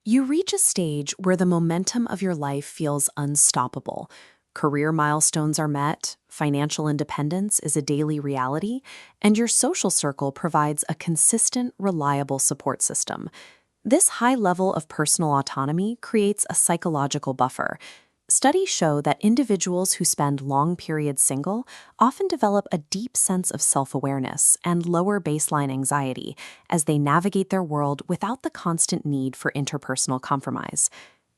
You reach a stage where the momentum of your life feels unstoppable. Career milestones are met, financial independence is a daily reality, and your social circle provides a consistent, reliable support system. This high level of personal autonomy creates a psychological buffer. Studies show that individuals who spend long periods single often develop a deep sense of self-awareness and lower baseline anxiety as they navigate their world without the constant need for interpersonal compromise.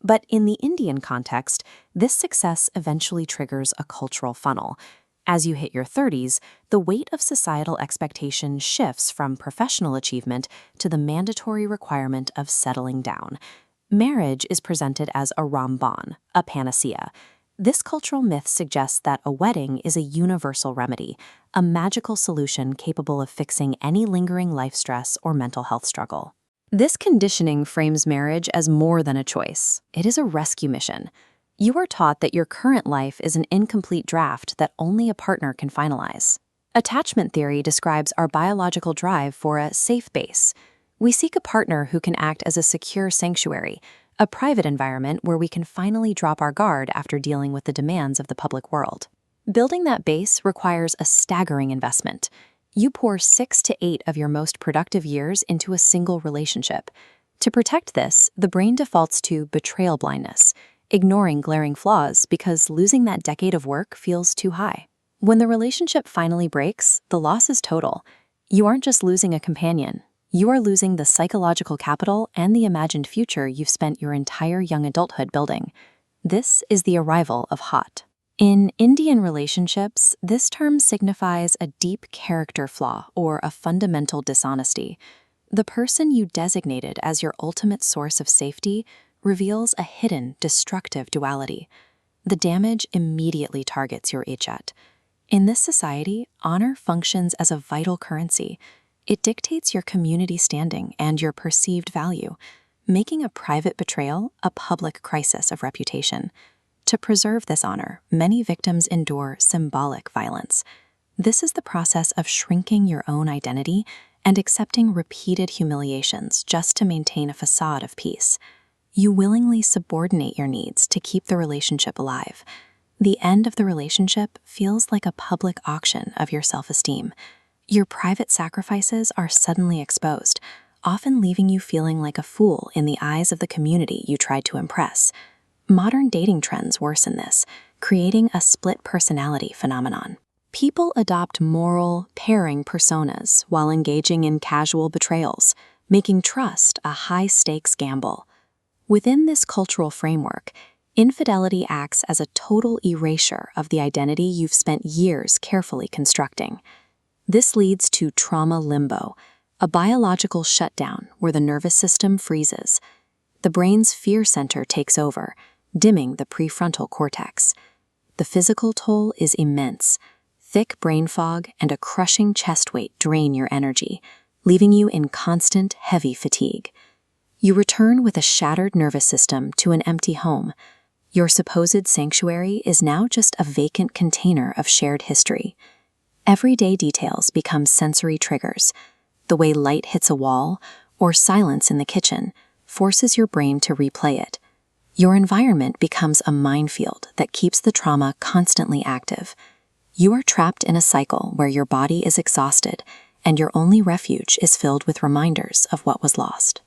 But in the Indian context, this success eventually triggers a cultural funnel. As you hit your 30s, the weight of societal expectation shifts from professional achievement to the mandatory requirement of settling down. Marriage is presented as a Ramban, a panacea. This cultural myth suggests that a wedding is a universal remedy, a magical solution capable of fixing any lingering life stress or mental health struggle. This conditioning frames marriage as more than a choice. It is a rescue mission. You are taught that your current life is an incomplete draft that only a partner can finalize. Attachment theory describes our biological drive for a safe base. We seek a partner who can act as a secure sanctuary, a private environment where we can finally drop our guard after dealing with the demands of the public world. Building that base requires a staggering investment. You pour 6 to 8 of your most productive years into a single relationship. To protect this, the brain defaults to betrayal blindness, ignoring glaring flaws because losing that decade of work feels too high. When the relationship finally breaks, the loss is total. You aren't just losing a companion. You are losing the psychological capital and the imagined future you've spent your entire young adulthood building. This is the arrival of hot. In Indian relationships, this term signifies a deep character flaw or a fundamental dishonesty. The person you designated as your ultimate source of safety reveals a hidden, destructive duality. The damage immediately targets your ichat. In this society, honor functions as a vital currency. It dictates your community standing and your perceived value, making a private betrayal a public crisis of reputation. To preserve this honor, many victims endure symbolic violence. This is the process of shrinking your own identity and accepting repeated humiliations just to maintain a facade of peace. You willingly subordinate your needs to keep the relationship alive. The end of the relationship feels like a public auction of your self-esteem. Your private sacrifices are suddenly exposed, often leaving you feeling like a fool in the eyes of the community you tried to impress. Modern dating trends worsen this, creating a split personality phenomenon. People adopt moral, pairing personas while engaging in casual betrayals, making trust a high-stakes gamble. Within this cultural framework, infidelity acts as a total erasure of the identity you've spent years carefully constructing. This leads to trauma limbo, a biological shutdown where the nervous system freezes. The brain's fear center takes over, dimming the prefrontal cortex. The physical toll is immense. Thick brain fog and a crushing chest weight drain your energy, leaving you in constant, heavy fatigue. You return with a shattered nervous system to an empty home. Your supposed sanctuary is now just a vacant container of shared history. Everyday details become sensory triggers. The way light hits a wall or silence in the kitchen forces your brain to replay it. Your environment becomes a minefield that keeps the trauma constantly active. You are trapped in a cycle where your body is exhausted and your only refuge is filled with reminders of what was lost.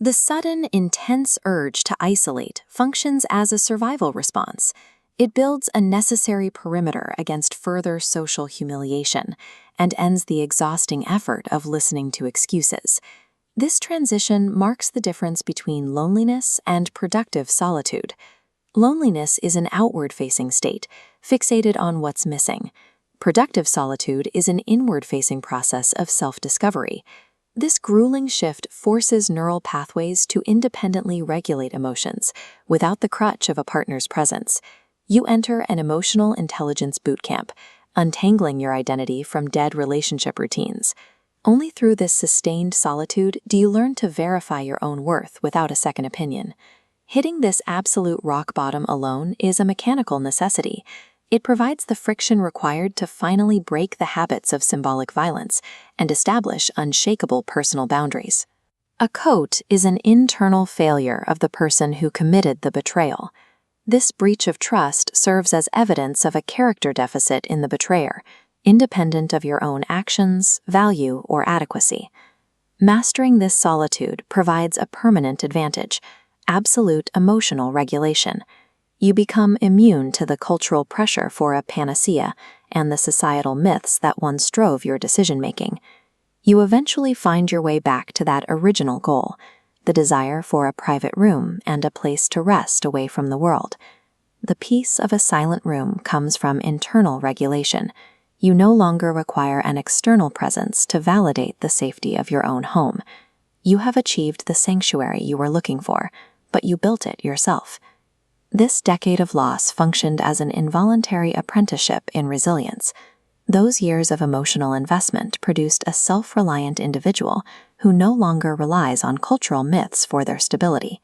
The sudden, intense urge to isolate functions as a survival response. It builds a necessary perimeter against further social humiliation and ends the exhausting effort of listening to excuses. This transition marks the difference between loneliness and productive solitude. Loneliness is an outward-facing state, fixated on what's missing. Productive solitude is an inward-facing process of self-discovery. This grueling shift forces neural pathways to independently regulate emotions without the crutch of a partner's presence. You enter an emotional intelligence bootcamp, untangling your identity from dead relationship routines. Only through this sustained solitude do you learn to verify your own worth without a second opinion. Hitting this absolute rock bottom alone is a mechanical necessity. It provides the friction required to finally break the habits of symbolic violence and establish unshakable personal boundaries. A coat is an internal failure of the person who committed the betrayal. This breach of trust serves as evidence of a character deficit in the betrayer, independent of your own actions, value, or adequacy. Mastering this solitude provides a permanent advantage: absolute emotional regulation. You become immune to the cultural pressure for a panacea and the societal myths that once drove your decision-making. You eventually find your way back to that original goal: the desire for a private room and a place to rest away from the world. The peace of a silent room comes from internal regulation. You no longer require an external presence to validate the safety of your own home. You have achieved the sanctuary you were looking for, but you built it yourself. This decade of loss functioned as an involuntary apprenticeship in resilience. Those years of emotional investment produced a self-reliant individual who no longer relies on cultural myths for their stability.